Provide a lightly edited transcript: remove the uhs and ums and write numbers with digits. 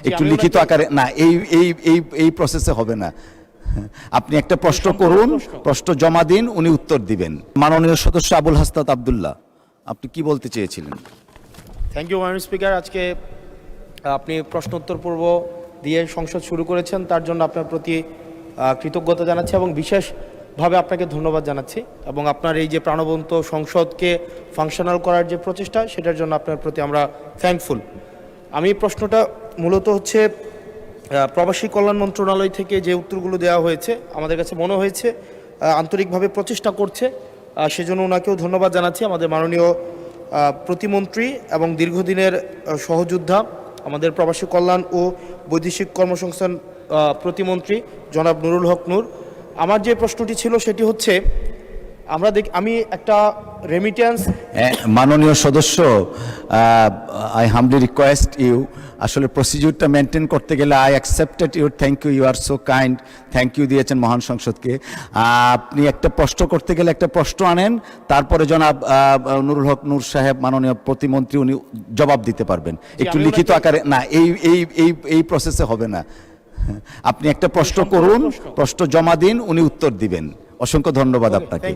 একটু লিখিত আকারে না, এই এই এই এই প্রসেসে হবে না। আপনি একটা প্রশ্ন করুন, প্রশ্ন জমা দিন, উনি উত্তর দিবেন। মাননীয় সদস্য আবুল হাসনাত আব্দুল্লাহ, আপনি কি বলতে চেয়েছিলেন? থ্যাংক ইউ মাননীয় স্পিকার। আজকে আপনি প্রশ্নোত্তর পর্ব দিয়ে সংসদ শুরু করেছেন, তার জন্য আপনার প্রতি কৃতজ্ঞতা জানাচ্ছি এবং বিশেষভাবে আপনাকে ধন্যবাদ জানাচ্ছি, এবং আপনার এই যে প্রাণবন্ত সংসদকে ফাংশনাল করার যে প্রচেষ্টা, সেটার জন্য আপনার প্রতি আমরা থ্যাঙ্কফুল। আমি প্রশ্নটা মূলত হচ্ছে প্রবাসী কল্যাণ মন্ত্রণালয় থেকে যে উত্তরগুলো দেওয়া হয়েছে, আমাদের কাছে মনে হয়েছে আন্তরিকভাবে প্রচেষ্টা করছে, সেজন্য ওনাকেও ধন্যবাদ জানাচ্ছি। আমাদের মাননীয় প্রতিমন্ত্রী এবং দীর্ঘদিনের সহযোদ্ধা, আমাদের প্রবাসী কল্যাণ ও বৈদেশিক কর্মসংস্থান প্রতিমন্ত্রী জনাব নুরুল হক নূর। আমার যে প্রশ্নটি ছিল সেটি হচ্ছে, আমি একটা রেমিটেন্স। মাননীয় সদস্য, আই হামলি রিকোয়েস্ট ইউ, আসলে প্রসিডিউরটা মেনটেন করতে গেলে I accepted your thank you, you are so kind, thank you দিয়েছেন মহান সংসদকে। আপনি একটা প্রশ্ন করতে গেলে একটা প্রশ্ন আনেন, তারপরে জনাব নুরুল হক নূর সাহেব মাননীয় প্রতিমন্ত্রী উনি জবাব দিতে পারবেন। একটু লিখিত আকারে না, এই এই এই এই প্রসেসে হবে না। আপনি একটা প্রশ্ন করুন, প্রশ্ন জমা দিন, উনি উত্তর দিবেন। অসংখ্য ধন্যবাদ আপনাকে।